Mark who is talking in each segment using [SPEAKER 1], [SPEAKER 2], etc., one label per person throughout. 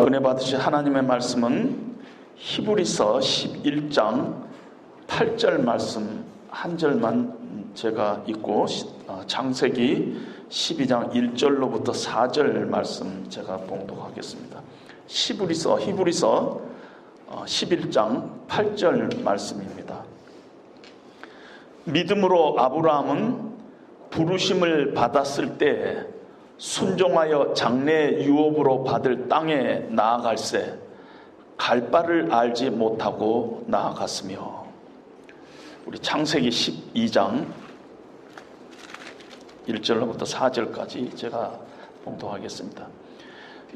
[SPEAKER 1] 은혜 받으실 하나님의 말씀은 히브리서 11장 8절 말씀 한 절만 제가 읽고 창세기 12장 1절로부터 4절 말씀 제가 봉독하겠습니다. 히브리서 11장 8절 말씀입니다. 믿음으로 아브라함은 부르심을 받았을 때 순종하여 장래 유업으로 받을 땅에 나아갈새 갈 바를 알지 못하고 나아갔으며, 우리 창세기 12장 1절로부터 4절까지 제가 봉독하겠습니다.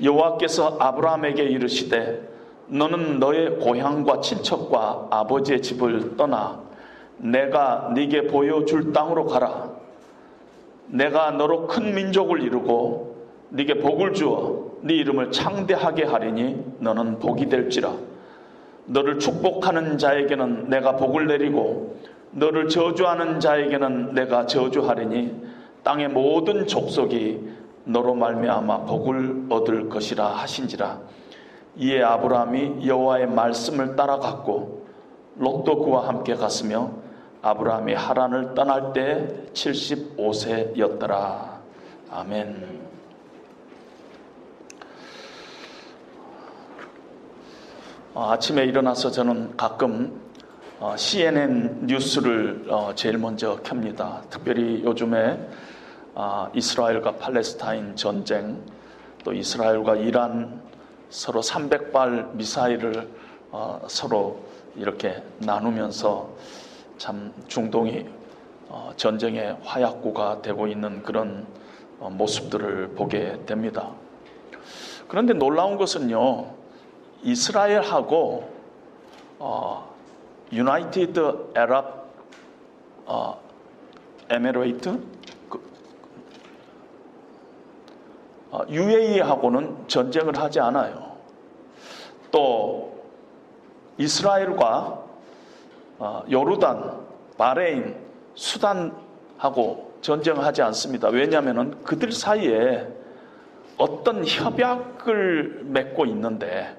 [SPEAKER 1] 여호와께서 아브라함에게 이르시되 너는 너의 고향과 친척과 아버지의 집을 떠나 내가 네게 보여줄 땅으로 가라. 내가 너로 큰 민족을 이루고 네게 복을 주어 네 이름을 창대하게 하리니 너는 복이 될지라. 너를 축복하는 자에게는 내가 복을 내리고 너를 저주하는 자에게는 내가 저주하리니 땅의 모든 족속이 너로 말미암아 복을 얻을 것이라 하신지라. 이에 아브라함이 여호와의 말씀을 따라갔고 롯도 그와 함께 갔으며 아브라함이 하란을 떠날 때 75세였더라. 아멘. 아침에 일어나서 저는 가끔 CNN 뉴스를 제일 먼저 켭니다. 특별히 요즘에 이스라엘과 팔레스타인 전쟁, 또 이스라엘과 이란 서로 300발 미사일을 서로 이렇게 나누면서 참 중동이 전쟁의 화약고가 되고 있는 그런 모습들을 보게 됩니다. 그런데 놀라운 것은요, 이스라엘하고 유나이티드 아랍 에미레이트 UAE하고는 전쟁을 하지 않아요. 또 이스라엘과 요르단, 바레인, 수단하고 전쟁을 하지 않습니다. 왜냐하면 그들 사이에 어떤 협약을 맺고 있는데,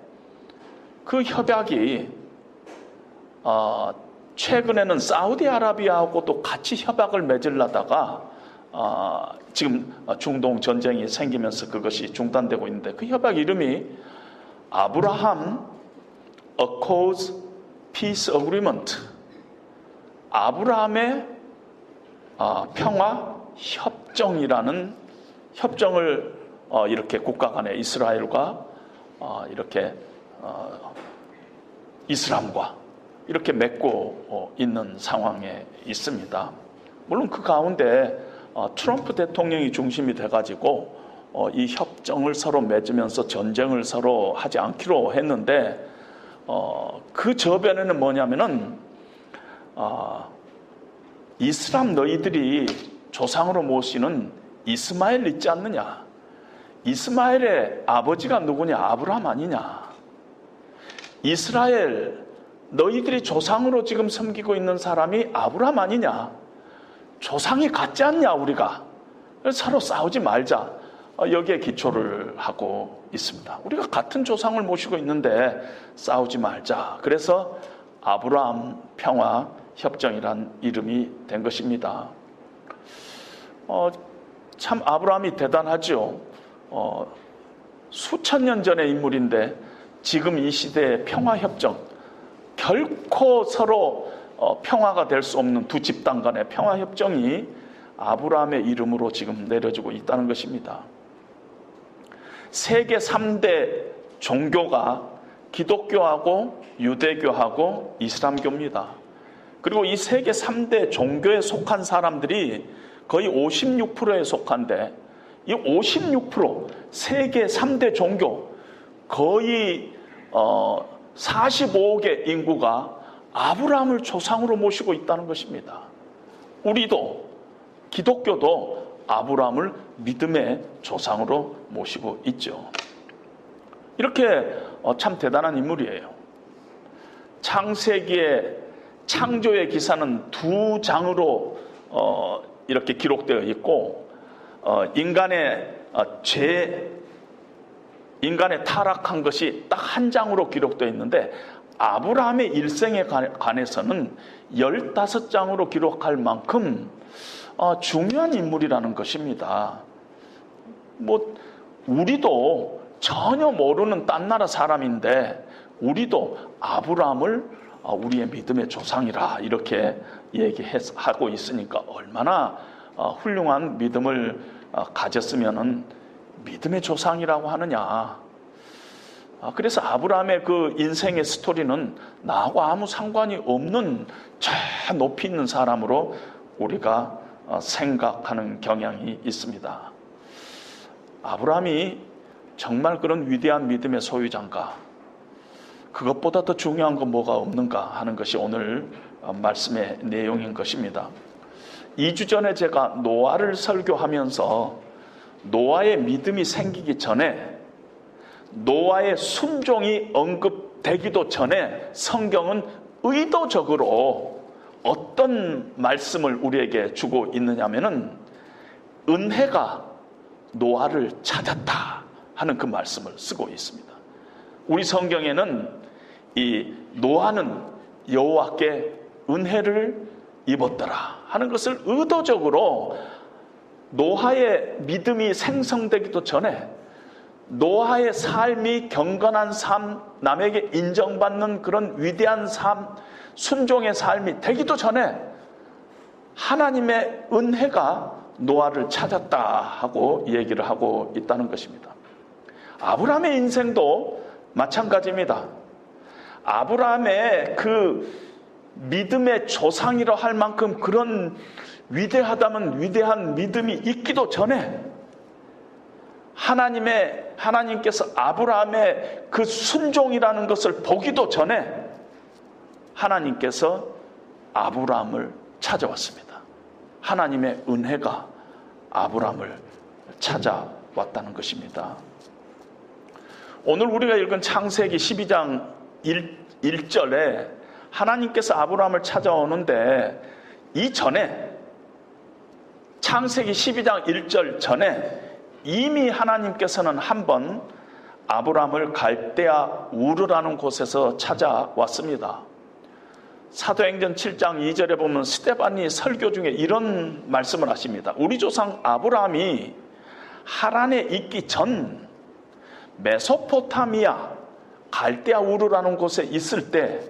[SPEAKER 1] 그 협약이 최근에는 사우디아라비아하고도 같이 협약을 맺으려다가 지금 중동 전쟁이 생기면서 그것이 중단되고 있는데, 그 협약 이름이 아브라함 어코즈 피스 어그리먼트, 아브라함의 평화 협정이라는 협정을 이렇게 국가 간에 이스라엘과 이렇게 이슬람과 이렇게 맺고 있는 상황에 있습니다. 물론 그 가운데 트럼프 대통령이 중심이 돼가지고 이 협정을 서로 맺으면서 전쟁을 서로 하지 않기로 했는데, 그 저변에는 뭐냐면은 이슬람 너희들이 조상으로 모시는 이스마엘 있지 않느냐, 이스마엘의 아버지가 누구냐, 아브라함 아니냐, 이스라엘 너희들이 조상으로 지금 섬기고 있는 사람이 아브라함 아니냐, 조상이 같지 않냐 우리가, 서로 싸우지 말자, 여기에 기초를 하고 있습니다. 우리가 같은 조상을 모시고 있는데 싸우지 말자. 그래서 아브라함 평화 협정이란 이름이 된 것입니다. 참 아브라함이 대단하죠. 수천 년 전의 인물인데 지금 이 시대의 평화 협정, 결코 서로 평화가 될 수 없는 두 집단 간의 평화 협정이 아브라함의 이름으로 지금 내려지고 있다는 것입니다. 세계 3대 종교가 기독교하고 유대교하고 이슬람교입니다. 그리고 이 세계 3대 종교에 속한 사람들이 거의 56%에 속한데, 이 56%, 세계 3대 종교 거의 45억의 인구가 아브라함을 조상으로 모시고 있다는 것입니다. 우리도, 기독교도 아브라함을 믿음의 조상으로 모시고 있죠. 이렇게 참 대단한 인물이에요. 창세기의 창조의 기사는 두 장으로 이렇게 기록되어 있고, 인간의 죄 인간의 타락한 것이 딱 한 장으로 기록되어 있는데 아브라함의 일생에 관해서는 15장으로 기록할 만큼 중요한 인물이라는 것입니다. 우리도 전혀 모르는 딴 나라 사람인데 우리도 아브라함을 우리의 믿음의 조상이라 이렇게 얘기하고 있으니까 얼마나 훌륭한 믿음을 가졌으면 믿음의 조상이라고 하느냐. 그래서 아브라함의 그 인생의 스토리는 나하고 아무 상관이 없는 저 높이 있는 사람으로 우리가 생각하는 경향이 있습니다. 아브라함이 정말 그런 위대한 믿음의 소유자인가? 그것보다 더 중요한 건 뭐가 없는가 하는 것이 오늘 말씀의 내용인 것입니다. 2주 전에 제가 노아를 설교하면서 노아의 믿음이 생기기 전에, 노아의 순종이 언급되기도 전에 성경은 의도적으로 어떤 말씀을 우리에게 주고 있느냐면은 은혜가 노아를 찾았다 하는 그 말씀을 쓰고 있습니다. 우리 성경에는 이 노아는 여호와께 은혜를 입었더라 하는 것을 의도적으로 노아의 믿음이 생성되기도 전에, 노아의 삶이 경건한 삶, 남에게 인정받는 그런 위대한 삶, 순종의 삶이 되기도 전에 하나님의 은혜가 노아를 찾았다 하고 얘기를 하고 있다는 것입니다. 아브라함의 인생도 마찬가지입니다. 아브라함의 그 믿음의 조상이라 할 만큼 그런 위대하다면 위대한 믿음이 있기도 전에 하나님께서 아브라함의 그 순종이라는 것을 보기도 전에 하나님께서 아브라함을 찾아왔습니다. 하나님의 은혜가 아브라함을 찾아왔다는 것입니다. 오늘 우리가 읽은 창세기 12장 1절에 하나님께서 아브라함을 찾아오는데, 이전에 창세기 12장 1절 전에 이미 하나님께서는 한번 아브라함을 갈대아 우르라는 곳에서 찾아왔습니다. 사도행전 7장 2절에 보면 스데반이 설교 중에 이런 말씀을 하십니다. 우리 조상 아브라함이 하란에 있기 전 메소포타미아 갈대아 우르라는 곳에 있을 때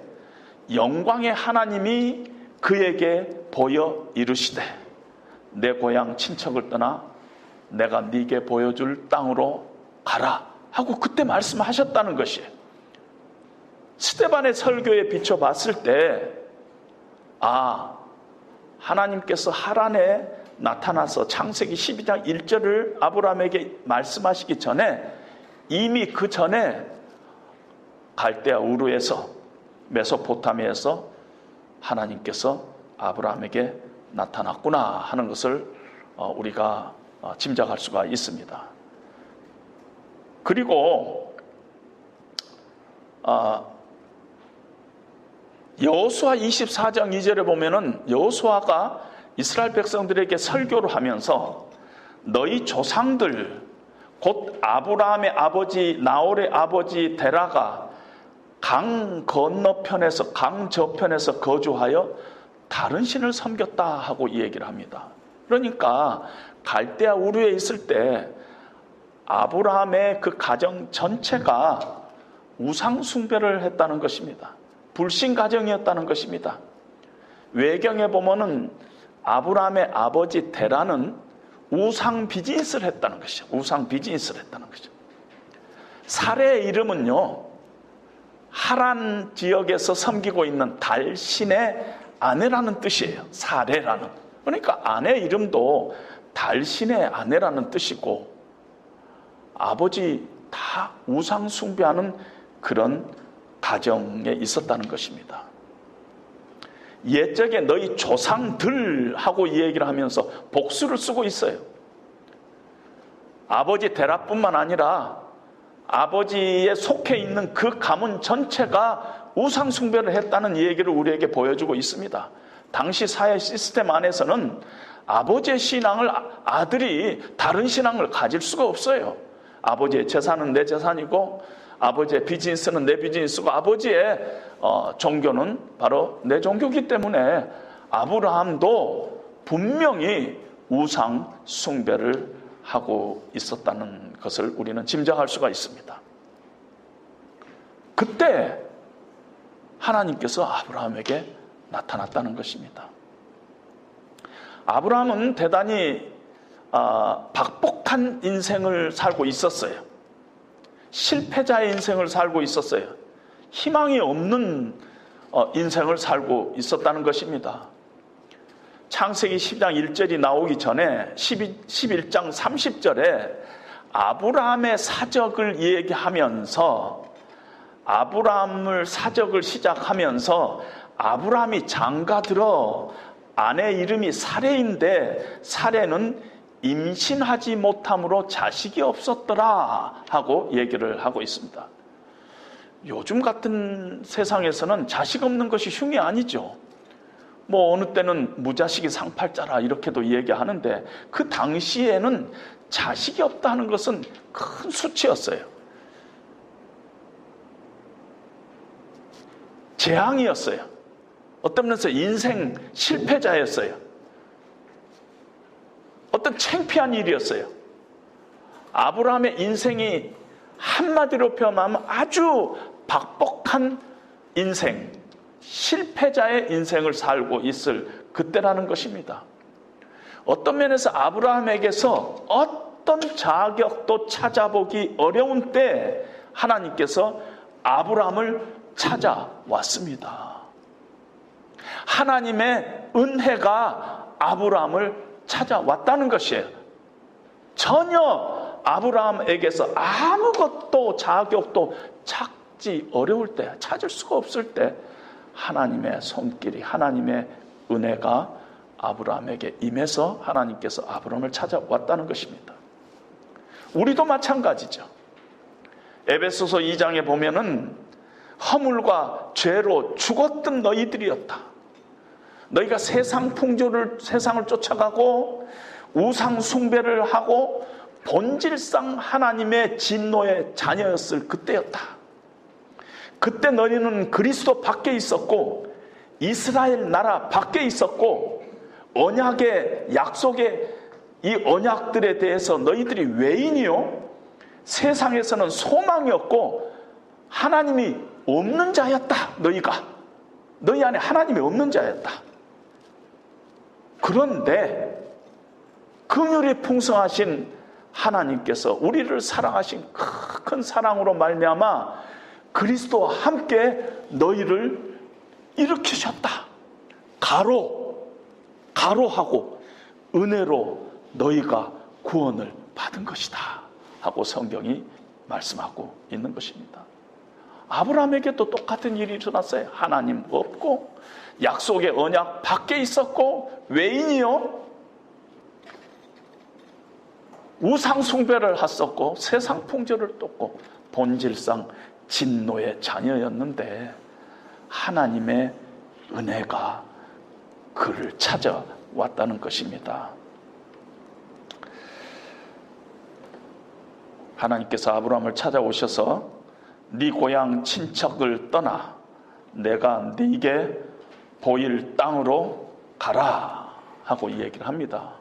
[SPEAKER 1] 영광의 하나님이 그에게 보여 이르시되 내 고향 친척을 떠나 내가 네게 보여줄 땅으로 가라 하고 그때 말씀하셨다는 것이에요. 스데반의 설교에 비춰봤을 때 하나님께서 하란에 나타나서 창세기 12장 1절을 아브라함에게 말씀하시기 전에 이미 그 전에 갈대아 우르에서 메소포타미아에서 하나님께서 아브라함에게 나타났구나 하는 것을 우리가 짐작할 수가 있습니다. 그리고 여호수아 24장 2절에 보면은 여호수아가 이스라엘 백성들에게 설교를 하면서 너희 조상들 곧 아브라함의 아버지 나홀의 아버지 데라가 강 건너편에서 강 저편에서 거주하여 다른 신을 섬겼다 하고 이 얘기를 합니다. 그러니까 갈대아 우르에 있을 때 아브라함의 그 가정 전체가 우상 숭배를 했다는 것입니다. 불신 가정이었다는 것입니다. 외경에 보면은 아브라함의 아버지 데라는 우상 비즈니스를 했다는 것이죠. 우상 비즈니스를 했다는 거죠. 사레의 이름은요, 하란 지역에서 섬기고 있는 달신의 아내라는 뜻이에요. 사레라는. 그러니까 아내 이름도 달신의 아내라는 뜻이고, 아버지 다 우상 숭배하는 그런 가정에 있었다는 것입니다. 옛적에 너희 조상들 하고 이 얘기를 하면서 복수를 쓰고 있어요. 아버지 데라뿐만 아니라 아버지에 속해 있는 그 가문 전체가 우상 숭배를 했다는 얘기를 우리에게 보여주고 있습니다. 당시 사회 시스템 안에서는 아버지의 신앙을 아들이 다른 신앙을 가질 수가 없어요. 아버지의 재산은 내 재산이고 아버지의 비즈니스는 내 비즈니스고 아버지의 종교는 바로 내 종교이기 때문에 아브라함도 분명히 우상 숭배를 하고 있었다는 것을 우리는 짐작할 수가 있습니다. 그때 하나님께서 아브라함에게 나타났다는 것입니다. 아브라함은 대단히 박복한 인생을 살고 있었어요. 실패자의 인생을 살고 있었어요. 희망이 없는 인생을 살고 있었다는 것입니다. 창세기 10장 1절이 나오기 전에 11장 30절에 아브라함의 사적을 얘기하면서 아브라함을 사적을 시작하면서 아브라함이 장가들어 아내 이름이 사레인데 사레는 임신하지 못함으로 자식이 없었더라 하고 얘기를 하고 있습니다. 요즘 같은 세상에서는 자식 없는 것이 흉이 아니죠. 뭐 어느 때는 무자식이 상팔자라 이렇게도 얘기하는데 그 당시에는 자식이 없다는 것은 큰 수치였어요. 재앙이었어요. 어떤 면에서 인생 실패자였어요. 어떤 창피한 일이었어요. 아브라함의 인생이 한마디로 표현하면 아주 박복한 인생, 실패자의 인생을 살고 있을 그때라는 것입니다. 어떤 면에서 아브라함에게서 어떤 자격도 찾아보기 어려운 때 하나님께서 아브라함을 찾아왔습니다. 하나님의 은혜가 아브라함을 찾아왔다는 것이에요. 전혀 아브라함에게서 아무것도 자격도 찾기 어려울 때, 찾을 수가 없을 때 하나님의 손길이, 하나님의 은혜가 아브라함에게 임해서 하나님께서 아브라함을 찾아왔다는 것입니다. 우리도 마찬가지죠. 에베소서 2장에 보면은 허물과 죄로 죽었던 너희들이었다. 너희가 세상을 쫓아가고 우상 숭배를 하고 본질상 하나님의 진노의 자녀였을 그때였다. 그때 너희는 그리스도 밖에 있었고 이스라엘 나라 밖에 있었고 언약의 약속의 이 언약들에 대해서 너희들이 외인이요 세상에서는 소망이 없고 하나님이 없는 자였다. 너희 안에 하나님이 없는 자였다. 그런데 긍휼이 풍성하신 하나님께서 우리를 사랑하신 큰 사랑으로 말미암아 그리스도와 함께 너희를 일으키셨다. 가로하고 은혜로 너희가 구원을 받은 것이다 하고 성경이 말씀하고 있는 것입니다. 아브라함에게도 똑같은 일이 일어났어요. 하나님 없고 약속의 언약 밖에 있었고 외인이요 우상 숭배를 했었고 세상 풍조를 쫓고 본질상 진노의 자녀였는데 하나님의 은혜가 그를 찾아왔다는 것입니다. 하나님께서 아브라함을 찾아오셔서 네 고향 친척을 떠나 내가 네게 보일 땅으로 가라 하고 얘기를 합니다.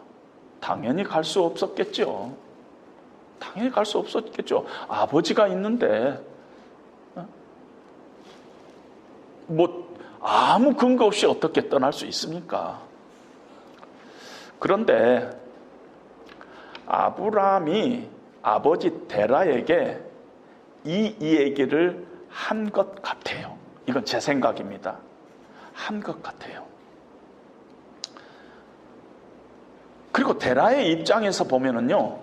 [SPEAKER 1] 당연히 갈 수 없었겠죠. 당연히 갈 수 없었겠죠. 아버지가 있는데 뭐 아무 근거 없이 어떻게 떠날 수 있습니까? 그런데 아브라함이 아버지 데라에게 이 얘기를 한 것 같아요. 이건 제 생각입니다. 한 것 같아요. 그리고 데라의 입장에서 보면은요,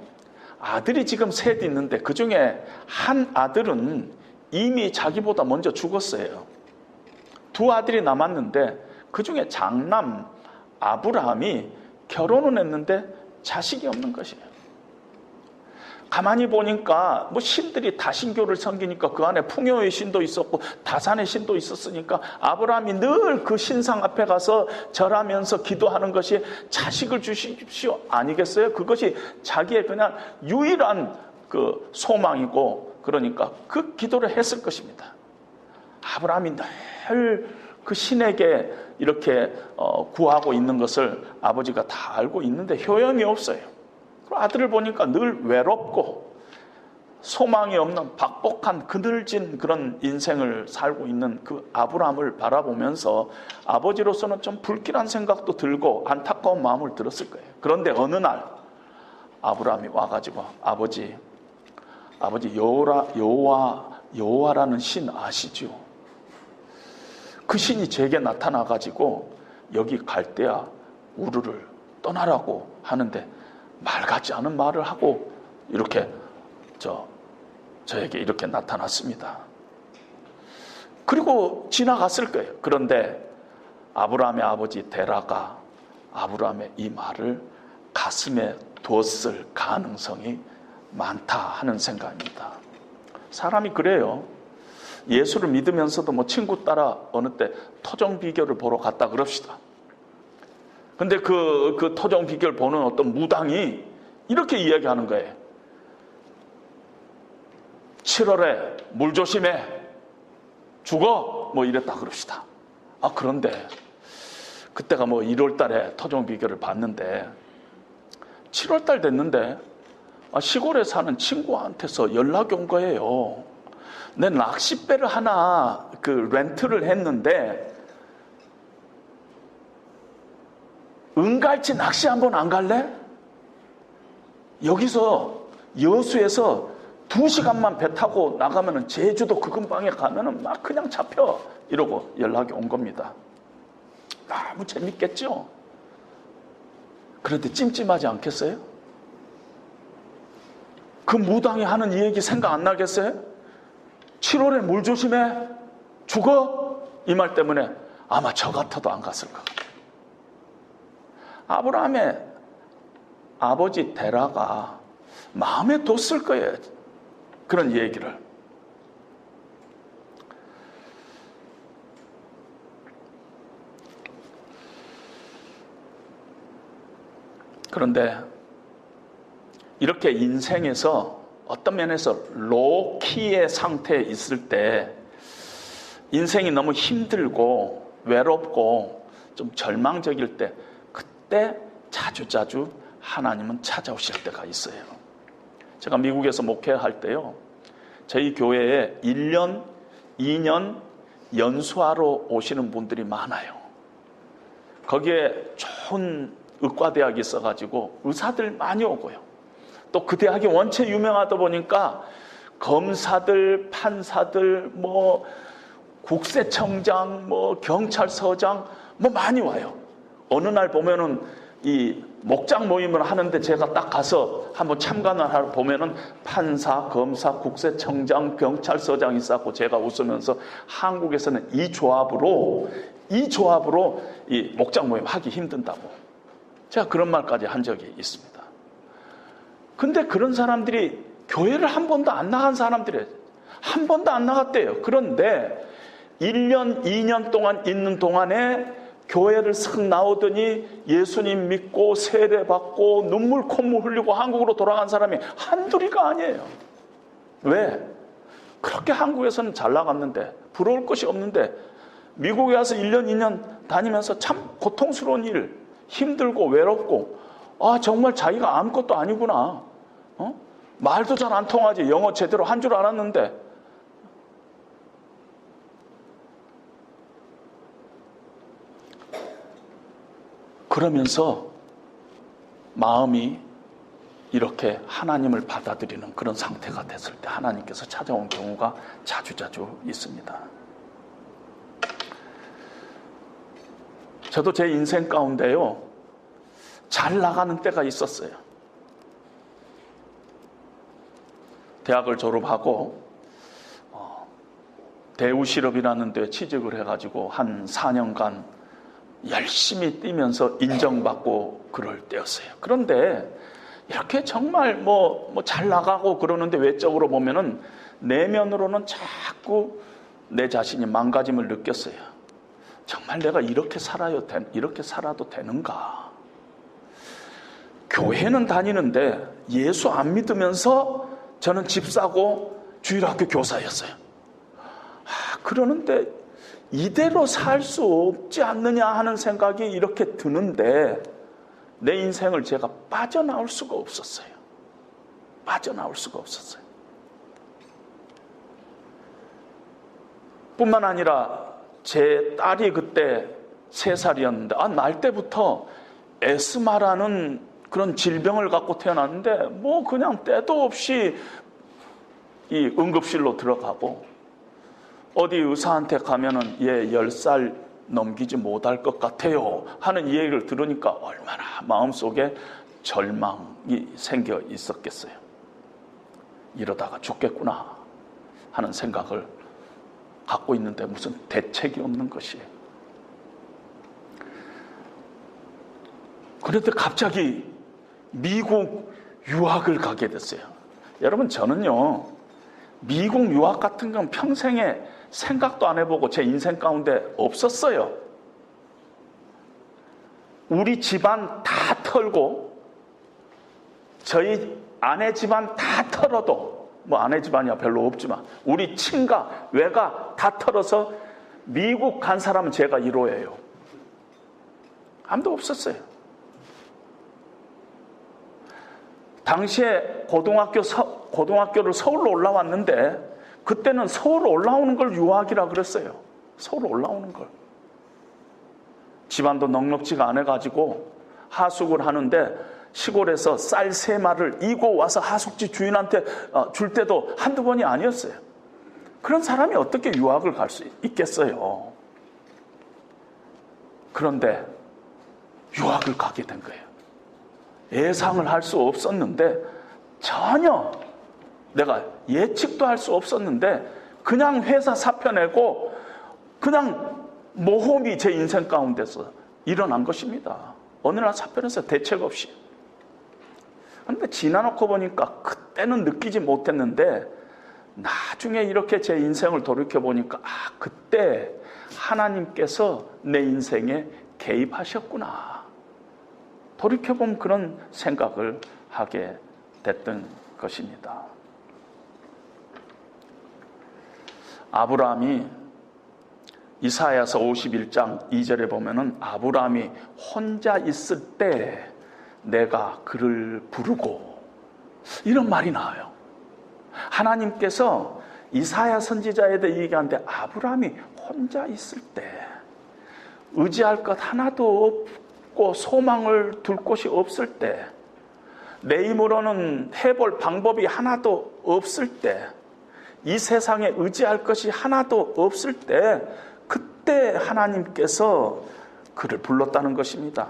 [SPEAKER 1] 아들이 지금 셋 있는데 그 중에 한 아들은 이미 자기보다 먼저 죽었어요. 두 아들이 남았는데 그 중에 장남 아브라함이 결혼은 했는데 자식이 없는 것이에요. 가만히 보니까 뭐 신들이 다신교를 섬기니까 그 안에 풍요의 신도 있었고 다산의 신도 있었으니까 아브라함이 늘 그 신상 앞에 가서 절하면서 기도하는 것이 자식을 주십시오 아니겠어요? 그것이 자기의 그냥 유일한 그 소망이고, 그러니까 그 기도를 했을 것입니다. 아브라함이 늘 그 신에게 이렇게 구하고 있는 것을 아버지가 다 알고 있는데 효용이 없어요. 아들을 보니까 늘 외롭고 소망이 없는 박복한 그늘진 그런 인생을 살고 있는 그 아브라함을 바라보면서 아버지로서는 좀 불길한 생각도 들고 안타까운 마음을 들었을 거예요. 그런데 어느 날 아브라함이 와가지고 아버지 여호와라는 신 아시죠? 그 신이 제게 나타나가지고 여기 갈대아 우르를 떠나라고 하는데 말 같지 않은 말을 하고 이렇게 저에게 이렇게 나타났습니다. 그리고 지나갔을 거예요. 그런데 아브라함의 아버지 데라가 아브라함의 이 말을 가슴에 뒀을 가능성이 많다 하는 생각입니다. 사람이 그래요. 예수를 믿으면서도 뭐 친구 따라 어느 때 토종 비결을 보러 갔다 그럽시다. 근데 그 토종 비결 보는 어떤 무당이 이렇게 이야기하는 거예요. 7월에 물 조심해. 죽어. 뭐 이랬다 그럽시다. 그런데 그때가 뭐 1월 달에 토종 비결을 봤는데 7월 달 됐는데 시골에 사는 친구한테서 연락이 온 거예요. 내 낚싯배를 하나 렌트를 했는데 은갈치 낚시 한번 안 갈래? 여기서 여수에서 2시간만 배 타고 나가면은 제주도 그 근방에 가면은 막 그냥 잡혀. 이러고 연락이 온 겁니다. 너무 재밌겠죠? 그런데 찜찜하지 않겠어요? 그 무당이 하는 이 얘기 생각 안 나겠어요? 7월에 물 조심해. 죽어. 이 말 때문에 아마 저 같아도 안 갔을 것 같아요. 아브라함의 아버지 데라가 마음에 뒀을 거예요. 그런 얘기를. 그런데 이렇게 인생에서 어떤 면에서 로키의 상태에 있을 때 인생이 너무 힘들고 외롭고 좀 절망적일 때 그때 자주자주 하나님은 찾아오실 때가 있어요. 제가 미국에서 목회할 때요, 저희 교회에 1년, 2년 연수하러 오시는 분들이 많아요. 거기에 좋은 의과대학이 있어가지고 의사들 많이 오고요. 또 그 대학이 원체 유명하다 보니까 검사들, 판사들, 뭐 국세청장, 뭐 경찰서장 뭐 많이 와요. 어느 날 보면은 이 목장 모임을 하는데 제가 딱 가서 한번 참관을 하러 보면은 판사, 검사, 국세청장, 경찰서장 있었고 제가 웃으면서 한국에서는 이 조합으로 이 목장 모임 하기 힘든다고 제가 그런 말까지 한 적이 있습니다. 근데 그런 사람들이 교회를 한 번도 안 나간 사람들이에요. 한 번도 안 나갔대요. 그런데 1년, 2년 동안 있는 동안에 교회를 쓱 나오더니 예수님 믿고 세례받고 눈물 콧물 흘리고 한국으로 돌아간 사람이 한둘이가 아니에요. 왜? 그렇게 한국에서는 잘 나갔는데 부러울 것이 없는데 미국에 와서 1년, 2년 다니면서 참 고통스러운 일, 힘들고 외롭고 정말 자기가 아무것도 아니구나. 말도 잘 안 통하지. 영어 제대로 한 줄 알았는데 그러면서 마음이 이렇게 하나님을 받아들이는 그런 상태가 됐을 때 하나님께서 찾아온 경우가 자주자주 있습니다. 저도 제 인생 가운데요, 잘 나가는 때가 있었어요. 대학을 졸업하고 대우실업이라는 데 취직을 해가지고 한 4년간 열심히 뛰면서 인정받고 그럴 때였어요. 그런데 이렇게 정말 뭐 잘 나가고 그러는데 외적으로 보면은 내면으로는 자꾸 내 자신이 망가짐을 느꼈어요. 정말 내가 이렇게 살아도 되는가? 교회는 다니는데 예수 안 믿으면서 저는 집 사고 주일학교 교사였어요. 그러는데 이대로 살 수 없지 않느냐 하는 생각이 이렇게 드는데 내 인생을 제가 빠져나올 수가 없었어요. 빠져나올 수가 없었어요. 뿐만 아니라 제 딸이 그때 3살이었는데 날 때부터 에스마라는 그런 질병을 갖고 태어났는데 뭐 그냥 때도 없이 이 응급실로 들어가고 어디 의사한테 가면은 얘 10살 넘기지 못할 것 같아요 하는 이 얘기를 들으니까 얼마나 마음속에 절망이 생겨 있었겠어요. 이러다가 죽겠구나 하는 생각을 갖고 있는데 무슨 대책이 없는 것이에요. 그런데 갑자기 미국 유학을 가게 됐어요. 여러분, 저는요 미국 유학 같은 건 평생에 생각도 안 해보고 제 인생 가운데 없었어요. 우리 집안 다 털고 저희 아내 집안 다 털어도 뭐 아내 집안이야 별로 없지만 우리 친가 외가 다 털어서 미국 간 사람은 제가 1호예요. 아무도 없었어요. 당시에 고등학교를 서울로 올라왔는데 그때는 서울 올라오는 걸 유학이라 그랬어요. 서울 올라오는 걸. 집안도 넉넉지가 않아가지고 하숙을 하는데 시골에서 쌀 3마리를 이고 와서 하숙지 주인한테 줄 때도 한두 번이 아니었어요. 그런 사람이 어떻게 유학을 갈 수 있겠어요. 그런데 유학을 가게 된 거예요. 예상을 할 수 없었는데 전혀 내가 예측도 할 수 없었는데 그냥 회사 사표 내고 그냥 모험이 제 인생 가운데서 일어난 것입니다. 어느 날 사표 내서 대책 없이. 그런데 지나놓고 보니까 그때는 느끼지 못했는데 나중에 이렇게 제 인생을 돌이켜보니까 그때 하나님께서 내 인생에 개입하셨구나. 돌이켜보면 그런 생각을 하게 됐던 것입니다. 아브라함이 이사야서 51장 2절에 보면은 아브라함이 혼자 있을 때 내가 그를 부르고 이런 말이 나와요. 하나님께서 이사야 선지자에 대해 얘기하는데 아브라함이 혼자 있을 때 의지할 것 하나도 없고 소망을 둘 곳이 없을 때 내 힘으로는 해볼 방법이 하나도 없을 때 이 세상에 의지할 것이 하나도 없을 때 그때 하나님께서 그를 불렀다는 것입니다.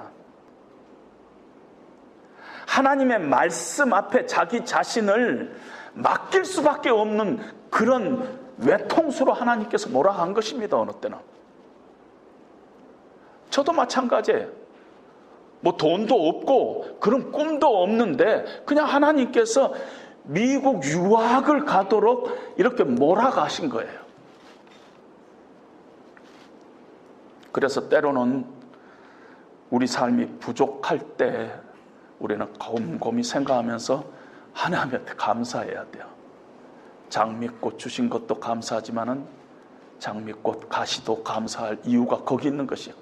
[SPEAKER 1] 하나님의 말씀 앞에 자기 자신을 맡길 수밖에 없는 그런 외통수로 하나님께서 몰아간 것입니다. 어느 때는. 저도 마찬가지예요. 뭐 돈도 없고 그런 꿈도 없는데 그냥 하나님께서 미국 유학을 가도록 이렇게 몰아가신 거예요. 그래서 때로는 우리 삶이 부족할 때 우리는 곰곰이 생각하면서 하나님한테 감사해야 돼요. 장미꽃 주신 것도 감사하지만은 장미꽃 가시도 감사할 이유가 거기 있는 것이에요.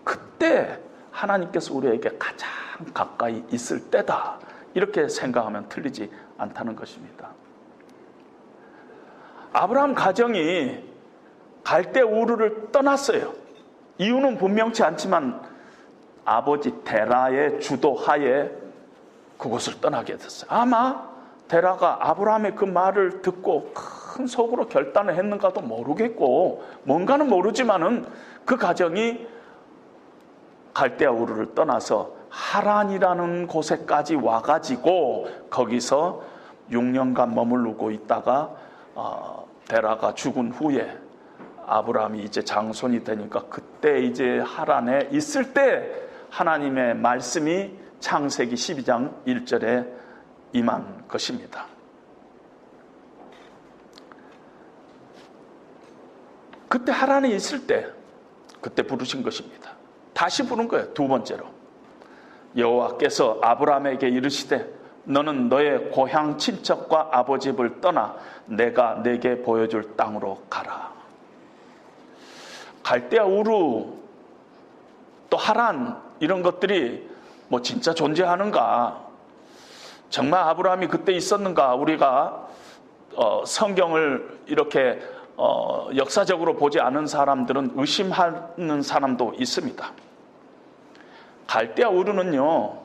[SPEAKER 1] 그때 하나님께서 우리에게 가장 가까이 있을 때다. 이렇게 생각하면 틀리지 않다는 것입니다. 아브라함 가정이 갈대 우르를 떠났어요. 이유는 분명치 않지만 아버지 데라의 주도하에 그곳을 떠나게 됐어요. 아마 데라가 아브라함의 그 말을 듣고 큰 속으로 결단을 했는가도 모르겠고 뭔가는 모르지만은 그 가정이 갈대아 우르를 떠나서 하란이라는 곳에까지 와가지고 거기서 6년간 머무르고 있다가 데라가 죽은 후에 아브라함이 이제 장손이 되니까 그때 이제 하란에 있을 때 하나님의 말씀이 창세기 12장 1절에 임한 것입니다. 그때 하란에 있을 때 그때 부르신 것입니다. 다시 부른 거예요. 두 번째로. 여호와께서 아브라함에게 이르시되 너는 너의 고향 친척과 아버지 집을 떠나 내가 내게 보여줄 땅으로 가라. 갈대아 우루 또 하란 이런 것들이 뭐 진짜 존재하는가? 정말 아브라함이 그때 있었는가? 우리가 성경을 이렇게 역사적으로 보지 않은 사람들은 의심하는 사람도 있습니다. 갈대아 우르는요,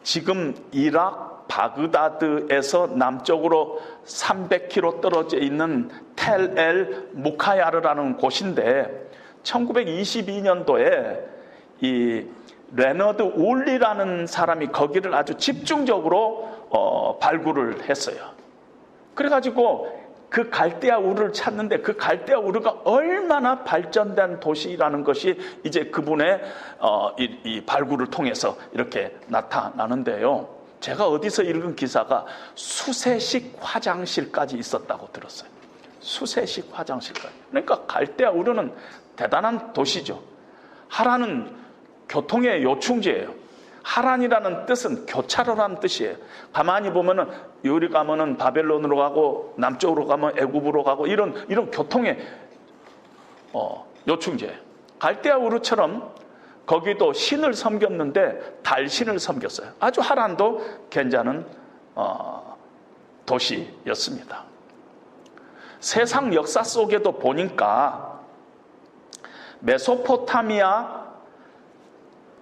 [SPEAKER 1] 지금 이락 바그다드에서 남쪽으로 300km 떨어져 있는 텔 무카야르라는 곳인데 1922년도에 이 레너드 울리라는 사람이 거기를 아주 집중적으로 발굴을 했어요. 그래가지고 그 갈대아 우르를 찾는데 그 갈대아 우르가 얼마나 발전된 도시라는 것이 이제 그분의 이 발굴을 통해서 이렇게 나타나는데요. 제가 어디서 읽은 기사가 수세식 화장실까지 있었다고 들었어요. 수세식 화장실까지. 그러니까 갈대아 우르는 대단한 도시죠. 하란은 교통의 요충지예요. 하란이라는 뜻은 교차로라는 뜻이에요. 가만히 보면은 여기 가면은 바벨론으로 가고 남쪽으로 가면 애굽으로 가고 이런 교통의 요충지예요. 갈대아 우르처럼 거기도 신을 섬겼는데 달신을 섬겼어요. 아주 하란도 괜찮은 도시였습니다. 세상 역사 속에도 보니까 메소포타미아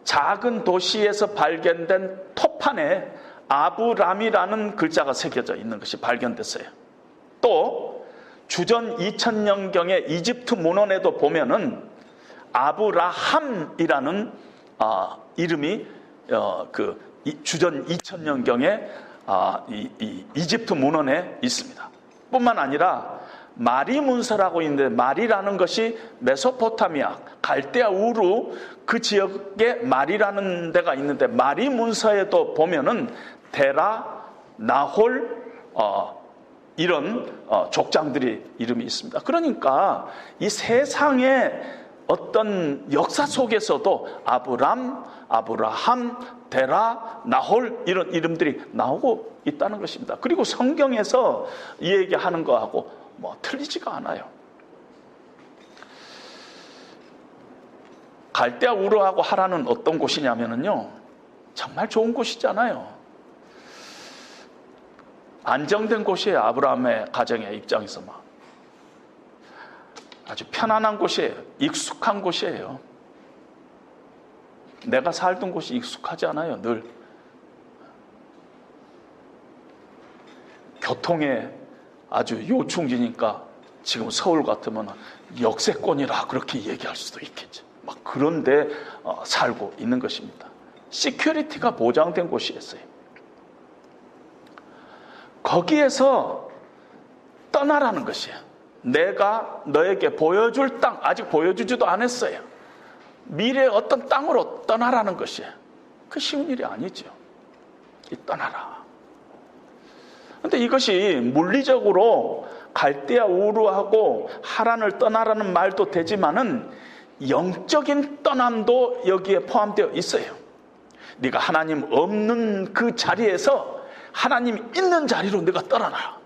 [SPEAKER 1] 작은 도시에서 발견된 토판에 아브람이라는 글자가 새겨져 있는 것이 발견됐어요. 또 주전 2000년경의 이집트 문헌에도 보면은 아브라함이라는 이름이 주전 2000년경에 이집트 문헌에 있습니다. 뿐만 아니라 마리 문서라고 있는데 마리라는 것이 메소포타미아 갈대아 우루 그 지역에 마리라는 데가 있는데 마리 문서에도 보면은 데라, 나홀 이런 족장들이 이름이 있습니다. 그러니까 이 세상의 어떤 역사 속에서도 아브라함, 데라, 나홀 이런 이름들이 나오고 있다는 것입니다. 그리고 성경에서 이 얘기하는 거하고 뭐 틀리지가 않아요. 갈대아 우르하고 하란은 어떤 곳이냐면요, 정말 좋은 곳이잖아요. 안정된 곳이에요. 아브라함의 가정의 입장에서 막 아주 편안한 곳이에요. 익숙한 곳이에요. 내가 살던 곳이 익숙하지 않아요. 늘 교통에 아주 요충지니까 지금 서울 같으면 역세권이라 그렇게 얘기할 수도 있겠죠. 막 그런데 살고 있는 것입니다. 시큐리티가 보장된 곳이었어요. 거기에서 떠나라는 것이에요. 내가 너에게 보여줄 땅, 아직 보여주지도 않았어요. 미래의 어떤 땅으로 떠나라는 것이에요. 그 쉬운 일이 아니죠. 떠나라. 그런데 이것이 물리적으로 갈대아 우르하고 하란을 떠나라는 말도 되지만은 영적인 떠남도 여기에 포함되어 있어요. 네가 하나님 없는 그 자리에서 하나님 있는 자리로 네가 떠나라.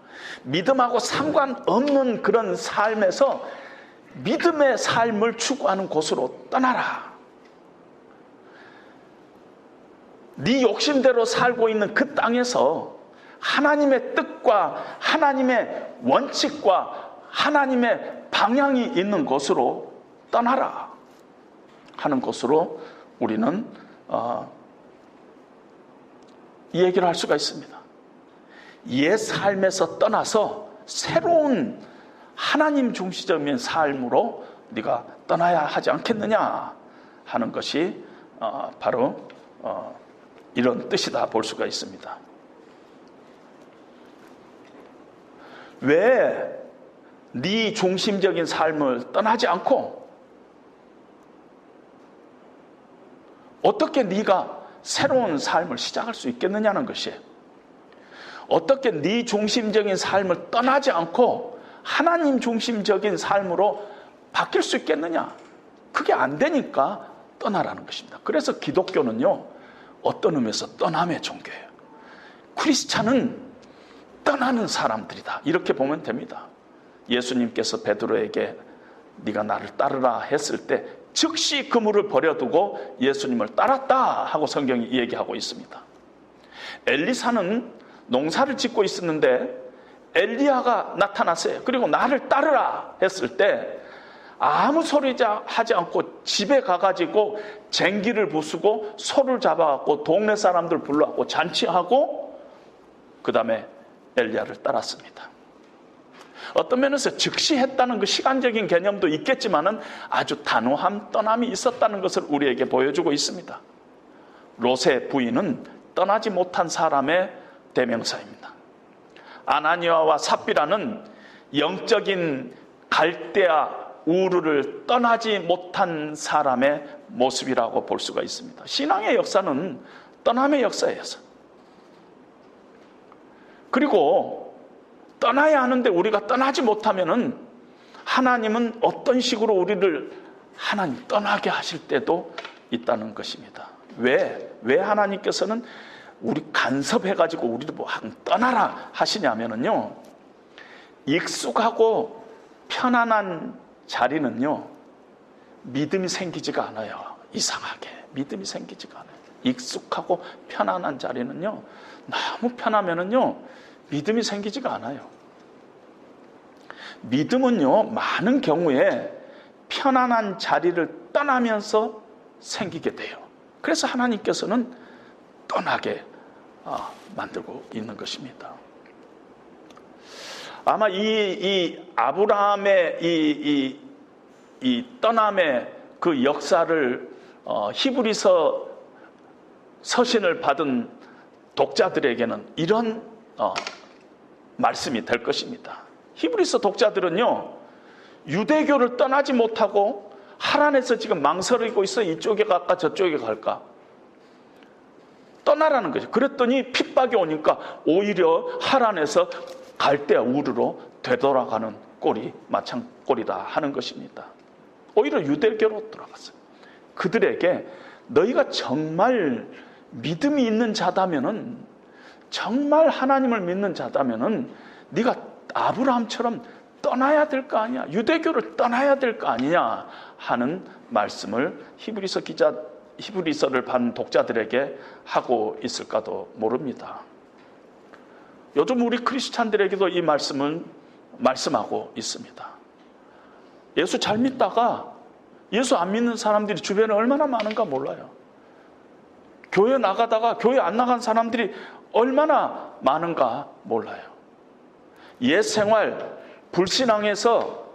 [SPEAKER 1] 믿음하고 상관없는 그런 삶에서 믿음의 삶을 추구하는 곳으로 떠나라. 네 욕심대로 살고 있는 그 땅에서 하나님의 뜻과 하나님의 원칙과 하나님의 방향이 있는 곳으로 떠나라 하는 것으로 우리는 이 얘기를 할 수가 있습니다. 옛 삶에서 떠나서 새로운 하나님 중심적인 삶으로 네가 떠나야 하지 않겠느냐 하는 것이 바로 이런 뜻이다 볼 수가 있습니다. 왜 네 중심적인 삶을 떠나지 않고 어떻게 네가 새로운 삶을 시작할 수 있겠느냐는 것이에요. 어떻게 네 중심적인 삶을 떠나지 않고 하나님 중심적인 삶으로 바뀔 수 있겠느냐? 그게 안 되니까 떠나라는 것입니다. 그래서 기독교는요, 어떤 의미에서 떠남의 종교예요. 크리스찬은 떠나는 사람들이다. 이렇게 보면 됩니다. 예수님께서 베드로에게 네가 나를 따르라 했을 때 즉시 그물을 버려두고 예수님을 따랐다 하고 성경이 얘기하고 있습니다. 엘리사는 농사를 짓고 있었는데 엘리야가 나타났어요. 그리고 나를 따르라 했을 때 아무 소리 하지 않고 집에 가가지고 쟁기를 부수고 소를 잡아갖고 동네 사람들 불러갖고 잔치하고 그 다음에 엘리야를 따랐습니다. 어떤 면에서 즉시 했다는 그 시간적인 개념도 있겠지만은 아주 단호한 떠남이 있었다는 것을 우리에게 보여주고 있습니다. 롯의 부인은 떠나지 못한 사람의 대명사입니다. 아나니아와 삽비라는 영적인 갈대아 우르를 떠나지 못한 사람의 모습이라고 볼 수가 있습니다. 신앙의 역사는 떠남의 역사예요. 그리고 떠나야 하는데 우리가 떠나지 못하면은 하나님은 어떤 식으로 우리를 하나님 떠나게 하실 때도 있다는 것입니다. 왜 하나님께서는 우리 간섭해가지고 우리를 뭐 떠나라 하시냐면은요, 익숙하고 편안한 자리는요 믿음이 생기지가 않아요. 이상하게 믿음이 생기지가 않아요. 익숙하고 편안한 자리는요 너무 편하면은요 믿음이 생기지가 않아요. 믿음은요 많은 경우에 편안한 자리를 떠나면서 생기게 돼요. 그래서 하나님께서는 떠나게 만들고 있는 것입니다. 아마 이 아브라함의 이 떠남의 그 역사를 히브리서 서신을 받은 독자들에게는 이런 말씀이 될 것입니다. 히브리서 독자들은요 유대교를 떠나지 못하고 하란에서 지금 망설이고 있어. 이쪽에 갈까 저쪽에 갈까 떠나라는 거죠. 그랬더니 핍박이 오니까 오히려 하란에서 갈대아 우르로 되돌아가는 꼴이 마찬 꼴이다 하는 것입니다. 오히려 유대교로 돌아갔어요. 그들에게 너희가 정말 믿음이 있는 자다면은, 정말 하나님을 믿는 자다면은 네가 아브라함처럼 떠나야 될 거 아니야, 유대교를 떠나야 될 거 아니냐 하는 말씀을 히브리서를 받은 독자들에게 하고 있을까도 모릅니다. 요즘 우리 크리스찬들에게도 이 말씀을 말씀하고 있습니다. 예수 잘 믿다가 예수 안 믿는 사람들이 주변에 얼마나 많은가 몰라요. 교회 나가다가 교회 안 나간 사람들이 얼마나 많은가 몰라요. 옛 생활 불신앙에서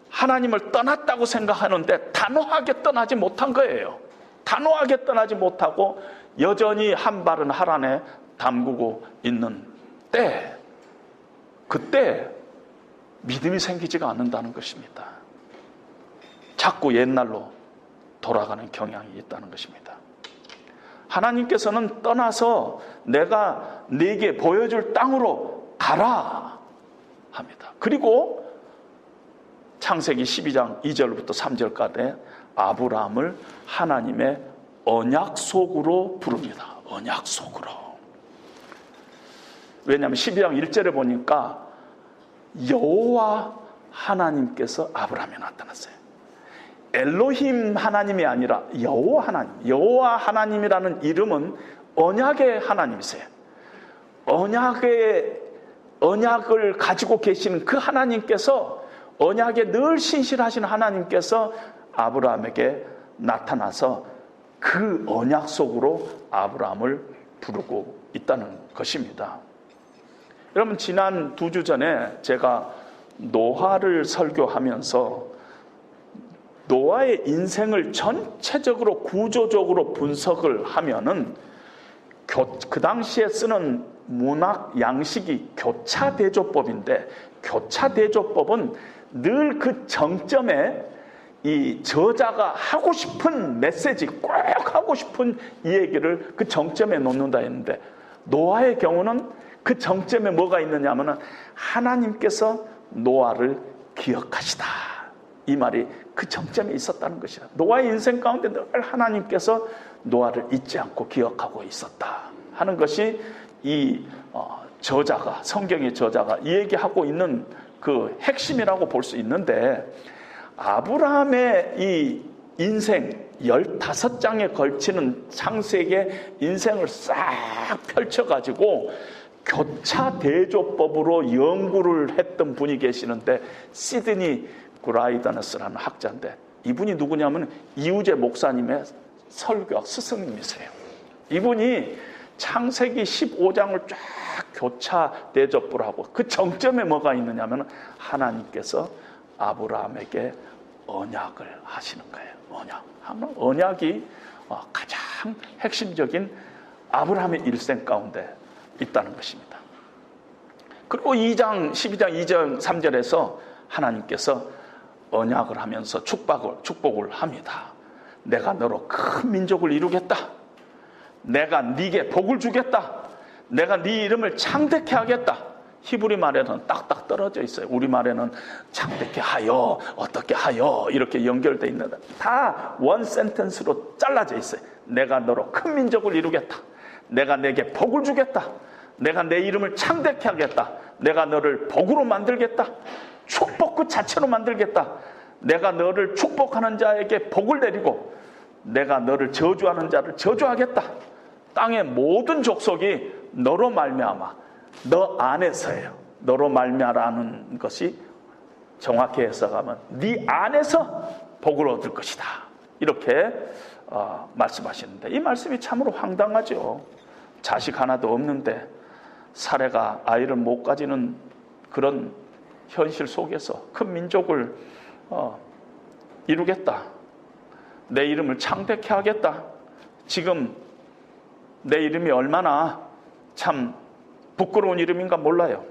[SPEAKER 1] 하나님을 떠났다고 생각하는데 단호하게 떠나지 못한 거예요. 단호하게 떠나지 못하고 여전히 한 발은 하란에 담그고 있는 때, 그때 믿음이 생기지가 않는다는 것입니다. 자꾸 옛날로 돌아가는 경향이 있다는 것입니다. 하나님께서는 떠나서 내가 네게 보여줄 땅으로 가라 합니다. 그리고 창세기 12장 2절부터 3절까지 아브라함을 하나님의 언약 속으로 부릅니다. 언약 속으로. 왜냐하면 12장 1절에 보니까 여호와 하나님께서 아브라함에 나타났어요. 엘로힘 하나님이 아니라 여호와 하나님. 여호와 하나님이라는 이름은 언약의 하나님이세요. 언약을 가지고 계시는 그 하나님께서, 언약에 늘 신실하신 하나님께서 아브라함에게 나타나서 그 언약 속으로 아브라함을 부르고 있다는 것입니다. 여러분, 지난 2주 전에 제가 노아를 설교하면서 노아의 인생을 전체적으로 구조적으로 분석을 하면은 그 당시에 쓰는 문학 양식이 교차대조법인데, 교차대조법은 늘 그 정점에 이 저자가 하고 싶은 메시지, 꼭 하고 싶은 이 얘기를 그 정점에 놓는다 했는데, 노아의 경우는 그 정점에 뭐가 있느냐 하면은 하나님께서 노아를 기억하시다, 이 말이 그 정점에 있었다는 것이다. 노아의 인생 가운데 늘 하나님께서 노아를 잊지 않고 기억하고 있었다 하는 것이 이 저자가, 성경의 저자가 얘기하고 있는 그 핵심이라고 볼 수 있는데, 아브라함의 이 인생 15장에 걸치는 창세기의 인생을 싹 펼쳐가지고 교차 대조법으로 연구를 했던 분이 계시는데, 시드니 그라이더너스라는 학자인데, 이분이 누구냐면 이우재 목사님의 설교학 스승님이세요. 이분이 창세기 15장을 쫙 교차 대조법을 하고, 그 정점에 뭐가 있느냐면 하나님께서 아브라함에게 언약을 하시는 거예요. 언약이 가장 핵심적인 아브라함의 일생 가운데 있다는 것입니다. 그리고 12장 2절 3절에서 하나님께서 언약을 하면서 축복을 합니다. 내가 너로 큰 민족을 이루겠다. 내가 네게 복을 주겠다. 내가 네 이름을 창대케 하겠다. 히브리 말에는 딱딱 떨어져 있어요. 우리 말에는 창대케 하여, 어떻게 하여 이렇게 연결되어 있는데 다 원 센텐스로 잘라져 있어요. 내가 너로 큰 민족을 이루겠다. 내가 내게 복을 주겠다. 내가 내 이름을 창대케 하겠다. 내가 너를 복으로 만들겠다. 축복 그 자체로 만들겠다. 내가 너를 축복하는 자에게 복을 내리고 내가 너를 저주하는 자를 저주하겠다. 땅의 모든 족속이 너로 말미암아, 너 안에서예요. 너로 말미암아라는 것이 정확히 해석하면 네 안에서 복을 얻을 것이다. 이렇게 말씀하시는데, 이 말씀이 참으로 황당하죠. 자식 하나도 없는데 사례가 아이를 못 가지는 그런 현실 속에서 큰 민족을 이루겠다. 내 이름을 창대케 하겠다. 지금 내 이름이 얼마나 참 부끄러운 이름인가 몰라요.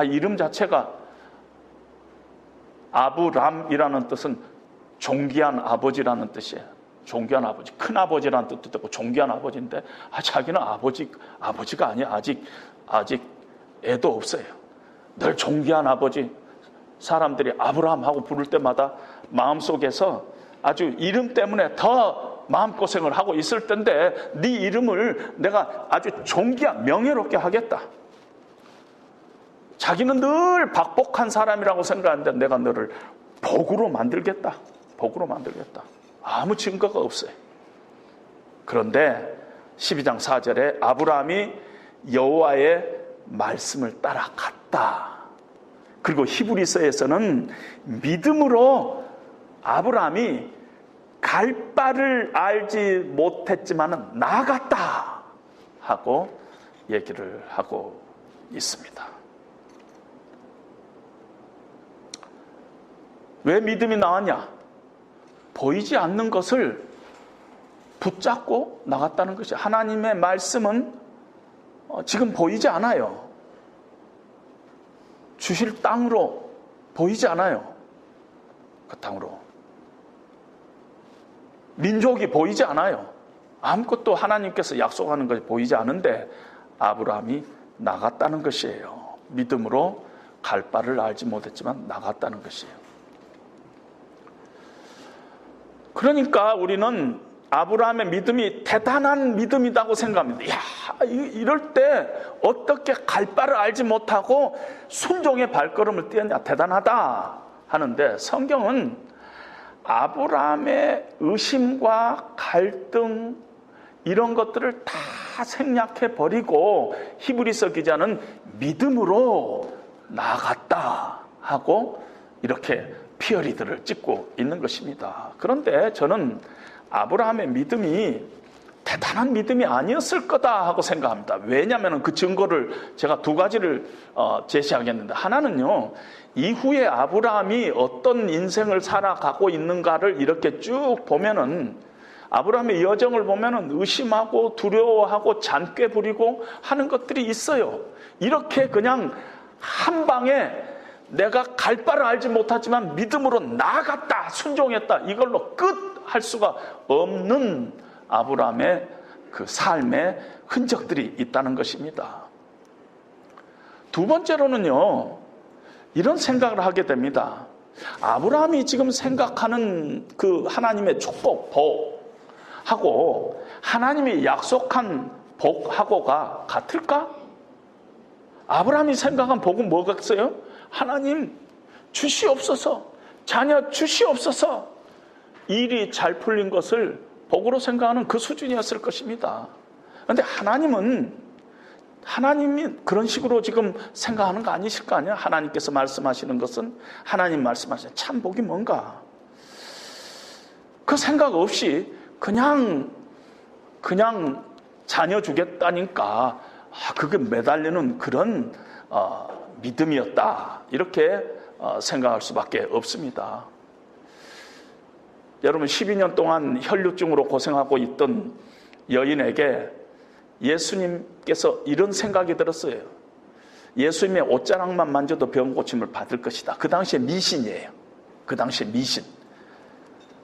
[SPEAKER 1] 이름 자체가 아브람이라는 뜻은 존귀한 아버지라는 뜻이에요. 존귀한 아버지, 큰 아버지라는 뜻도 있고 존귀한 아버지인데 자기는 아버지가 아니야. 아직 애도 없어요. 늘 존귀한 아버지. 사람들이 아브라함하고 부를 때마다 마음속에서 아주 이름 때문에 더 마음고생을 하고 있을 텐데 네 이름을 내가 아주 존귀한 명예롭게 하겠다. 자기는 늘 박복한 사람이라고 생각하는데 내가 너를 복으로 만들겠다. 복으로 만들겠다. 아무 증거가 없어요. 그런데 12장 4절에 아브라함이 여호와의 말씀을 따라갔다. 그리고 히브리서에서는 믿음으로 아브라함이 갈 바를 알지 못했지만 나아갔다 하고 얘기를 하고 있습니다. 왜 믿음이 나왔냐? 보이지 않는 것을 붙잡고 나갔다는 것이, 하나님의 말씀은 지금 보이지 않아요. 주실 땅으로 보이지 않아요. 그 땅으로. 민족이 보이지 않아요. 아무것도 하나님께서 약속하는 것이 보이지 않은데 아브라함이 나갔다는 것이에요. 믿음으로 갈 바를 알지 못했지만 나갔다는 것이에요. 그러니까 우리는 아브라함의 믿음이 대단한 믿음이라고 생각합니다. 이럴 때 어떻게 갈 바를 알지 못하고 순종의 발걸음을 띄었냐, 대단하다 하는데, 성경은 아브라함의 의심과 갈등 이런 것들을 다 생략해 버리고 히브리서 기자는 믿음으로 나아갔다 하고 이렇게 피어리들을 찍고 있는 것입니다. 그런데 저는 아브라함의 믿음이 대단한 믿음이 아니었을 거다 하고 생각합니다. 왜냐하면 그 증거를 제가 두 가지를 제시하겠는데, 하나는요, 이후에 아브라함이 어떤 인생을 살아가고 있는가를 이렇게 쭉 보면은, 아브라함의 여정을 보면은 의심하고 두려워하고 잔꾀 부리고 하는 것들이 있어요. 이렇게 그냥 한 방에 내가 갈 바를 알지 못하지만 믿음으로 나아갔다, 순종했다, 이걸로 끝 할 수가 없는 아브라함의 그 삶의 흔적들이 있다는 것입니다. 두 번째로는요, 이런 생각을 하게 됩니다. 아브라함이 지금 생각하는 그 하나님의 축복, 복하고 하나님이 약속한 복하고가 같을까? 아브라함이 생각한 복은 뭐겠어요? 하나님 주시옵소서, 자녀 주시옵소서. 일이 잘 풀린 것을 복으로 생각하는 그 수준이었을 것입니다. 그런데 하나님이 그런 식으로 지금 생각하는 거 아니실 거 아니야? 하나님께서 말씀하시는 것은, 하나님 말씀하시는 참 복이 뭔가, 그 생각 없이 그냥 자녀 주겠다니까 그게 매달리는 그런 믿음이었다, 이렇게 생각할 수밖에 없습니다. 여러분, 12년 동안 혈류증으로 고생하고 있던 여인에게 예수님께서 이런 생각이 들었어요. 예수님의 옷자락만 만져도 병 고침을 받을 것이다. 그 당시에 미신이에요. 그 당시에 미신.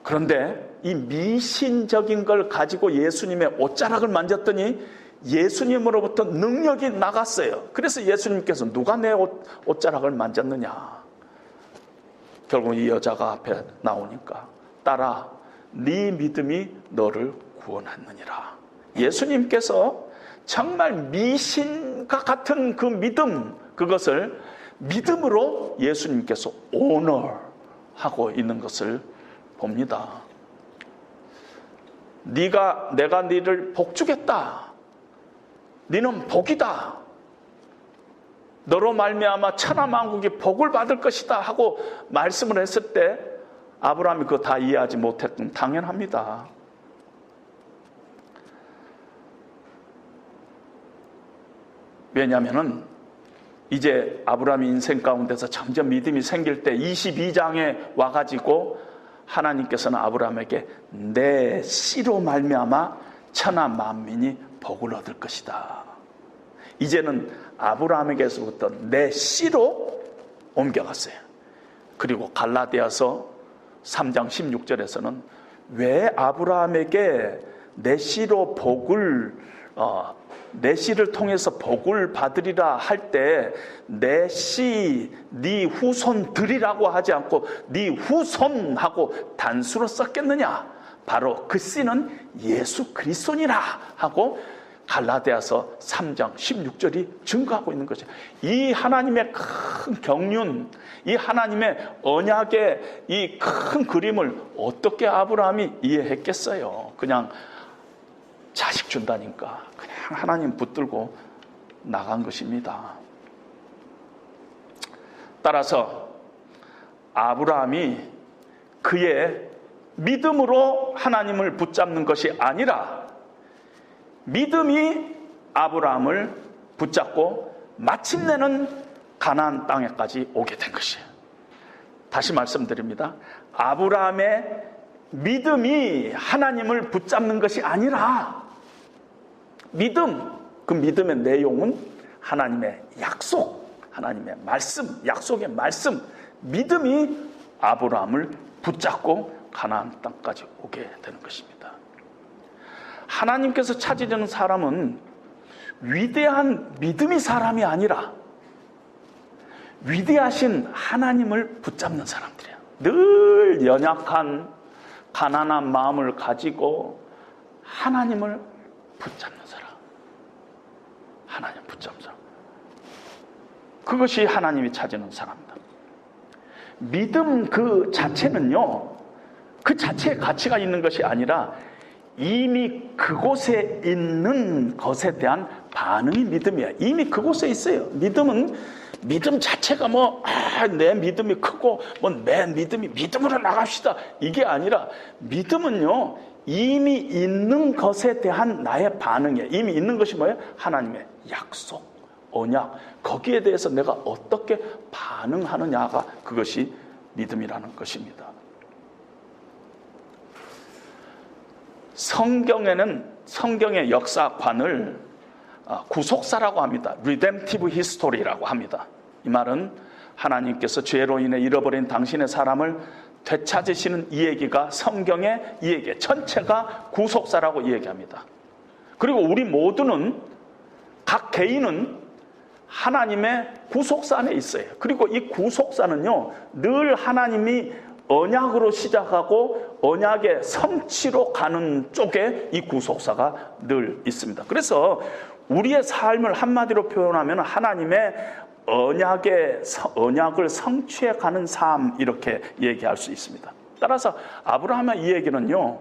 [SPEAKER 1] 그런데 이 미신적인 걸 가지고 예수님의 옷자락을 만졌더니 예수님으로부터 능력이 나갔어요. 그래서 예수님께서 누가 내 옷자락을 만졌느냐. 결국 이 여자가 앞에 나오니까, 딸아, 네 믿음이 너를 구원하느니라. 예수님께서 정말 미신과 같은 그 믿음, 그것을 믿음으로 예수님께서 오너하고 있는 것을 봅니다. 내가 너를 복주겠다. 너는 복이다. 너로 말미암아 천하만국이 복을 받을 것이다 하고 말씀을 했을 때 아브라함이 그거 다 이해하지 못했던, 당연합니다. 왜냐하면 이제 아브라함의 인생 가운데서 점점 믿음이 생길 때 22장에 와가지고 하나님께서는 아브라함에게 내 씨로 말미암아 천하 만민이 복을 얻을 것이다. 이제는 아브라함에게서부터 내 씨로 옮겨갔어요. 그리고 갈라디아서 3장 16절에서는 왜 아브라함에게 내 씨로 복을 내 씨를 통해서 복을 받으리라 할 때 내 씨, 네 후손들이라고 하지 않고 네 후손하고 단수로 썼겠느냐? 바로 그 씨는 예수 그리스도니라 하고 갈라디아서 3장 16절이 증거하고 있는 거죠. 이 하나님의 큰 경륜, 이 하나님의 언약의 이 큰 그림을 어떻게 아브라함이 이해했겠어요? 그냥 자식 준다니까 그냥 하나님 붙들고 나간 것입니다. 따라서 아브라함이 그의 믿음으로 하나님을 붙잡는 것이 아니라 믿음이 아브라함을 붙잡고 마침내는 가나안 땅에까지 오게 된 것이에요. 다시 말씀드립니다. 아브라함의 믿음이 하나님을 붙잡는 것이 아니라 믿음, 그 믿음의 내용은 하나님의 약속, 하나님의 말씀, 약속의 말씀, 믿음이 아브라함을 붙잡고 가나안 땅까지 오게 되는 것입니다. 하나님께서 찾으려는 사람은 위대한 믿음의 사람이 아니라 위대하신 하나님을 붙잡는 사람들이에요. 늘 연약한 가난한 마음을 가지고 하나님을 붙잡는 사람, 하나님 붙잡는 사람, 그것이 하나님이 찾는 사람이다. 믿음 그 자체는요, 그 자체에 가치가 있는 것이 아니라 이미 그곳에 있는 것에 대한 반응이 믿음이야. 이미 그곳에 있어요. 믿음은 믿음 자체가 내 믿음이 크고 내 믿음이 믿음으로 나갑시다, 이게 아니라 믿음은요, 이미 있는 것에 대한 나의 반응이에요. 이미 있는 것이 뭐예요? 하나님의 약속, 언약, 거기에 대해서 내가 어떻게 반응하느냐가 그것이 믿음이라는 것입니다. 성경의 역사관을 구속사라고 합니다. Redemptive History라고 합니다. 이 말은 하나님께서 죄로 인해 잃어버린 당신의 사람을 되찾으시는 이 얘기가 성경의 이 얘기 전체가 구속사라고 이야기합니다. 그리고 우리 모두는, 각 개인은 하나님의 구속사 안에 있어요. 그리고 이 구속사는요, 늘 하나님이 언약으로 시작하고 언약의 성취로 가는 쪽에 이 구속사가 늘 있습니다. 그래서 우리의 삶을 한마디로 표현하면 하나님의 언약을 성취해 가는 삶, 이렇게 얘기할 수 있습니다. 따라서 아브라함의 이 얘기는요,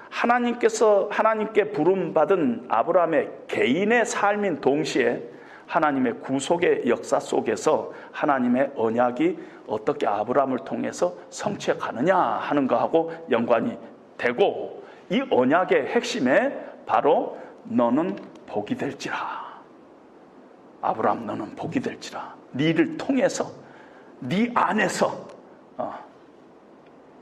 [SPEAKER 1] 하나님께 부름받은 아브라함의 개인의 삶인 동시에 하나님의 구속의 역사 속에서 하나님의 언약이 어떻게 아브라함을 통해서 성취해 가느냐 하는 거하고 연관이 되고, 이 언약의 핵심에 바로 너는 복이 될지라. 아브라함, 너는 복이 될지라. 네를 통해서, 네 안에서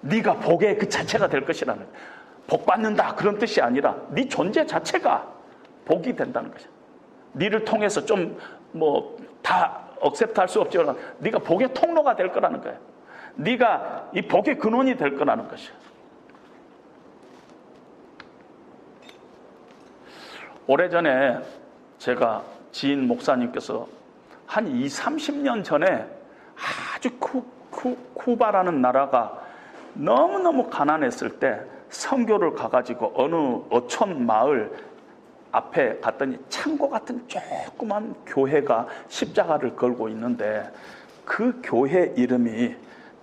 [SPEAKER 1] 네가 복의 그 자체가 될 것이라는 거예요. 복 받는다 그런 뜻이 아니라 네 존재 자체가 복이 된다는 거죠. 네를 통해서 좀 다 억셉트할 수 없지만 네가 복의 통로가 될 거라는 거예요. 네가 이 복의 근원이 될 거라는 것이죠. 오래전에 제가 지인 목사님께서 한 20-30년 전에 아주 쿠바라는 나라가 너무너무 가난했을 때 선교를 가가지고 어느 어촌 마을 앞에 갔더니 창고 같은 조그만 교회가 십자가를 걸고 있는데, 그 교회 이름이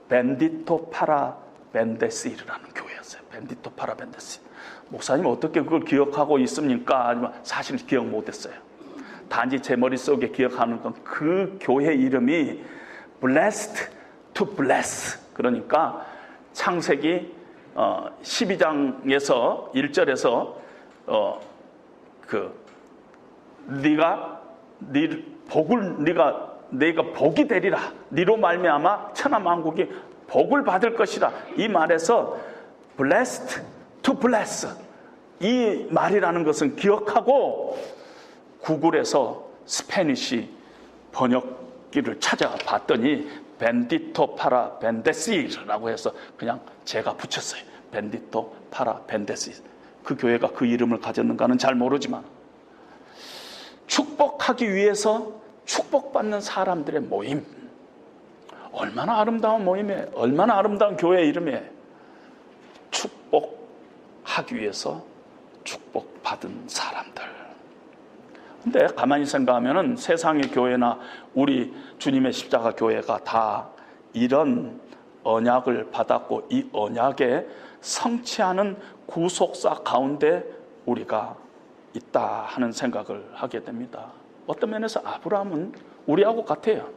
[SPEAKER 1] 벤디토 파라 벤데시라는 교회였어요. 벤디토 파라 벤데시. 목사님 어떻게 그걸 기억하고 있습니까? 아니면 사실 기억 못했어요. 단지 제 머릿속에 기억하는 건 그 교회 이름이 Blessed to Bless, 그러니까 창세기 12장에서 1절에서 네가 복이 되리라. 네로 말미암아 천하 만국이 복을 받을 것이라. 이 말에서 Blessed to Bless, 이 말이라는 것은 기억하고 구글에서 스페니쉬 번역기를 찾아봤더니 벤디토 파라 벤데시라고 해서 그냥 제가 붙였어요. 벤디토 파라 벤데시. 그 교회가 그 이름을 가졌는가는 잘 모르지만, 축복하기 위해서 축복받는 사람들의 모임, 얼마나 아름다운 모임이에요. 얼마나 아름다운 교회 이름이에요. 축복하기 위해서 축복받은 사람들. 근데 가만히 생각하면 세상의 교회나 우리 주님의 십자가 교회가 다 이런 언약을 받았고, 이 언약에 성취하는 구속사 가운데 우리가 있다 하는 생각을 하게 됩니다. 어떤 면에서 아브라함은 우리하고 같아요.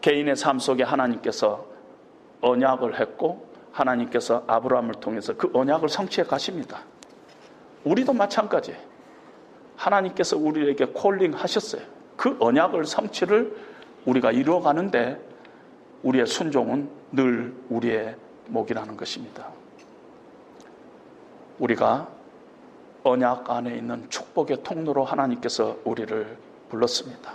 [SPEAKER 1] 개인의 삶 속에 하나님께서 언약을 했고, 하나님께서 아브라함을 통해서 그 언약을 성취해 가십니다. 우리도 마찬가지예요. 하나님께서 우리에게 콜링 하셨어요. 그 언약을 성취를 우리가 이루어가는데 우리의 순종은 늘 우리의 몫이라는 것입니다. 우리가 언약 안에 있는 축복의 통로로 하나님께서 우리를 불렀습니다.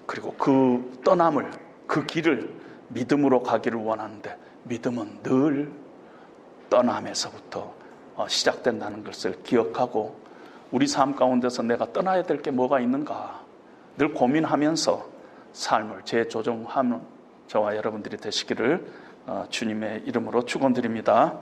[SPEAKER 1] 그리고 그 떠남을, 그 길을 믿음으로 가기를 원하는데, 믿음은 늘 떠남에서부터 시작된다는 것을 기억하고, 우리 삶 가운데서 내가 떠나야 될 게 뭐가 있는가 늘 고민하면서 삶을 재조정하는 저와 여러분들이 되시기를 주님의 이름으로 축원드립니다.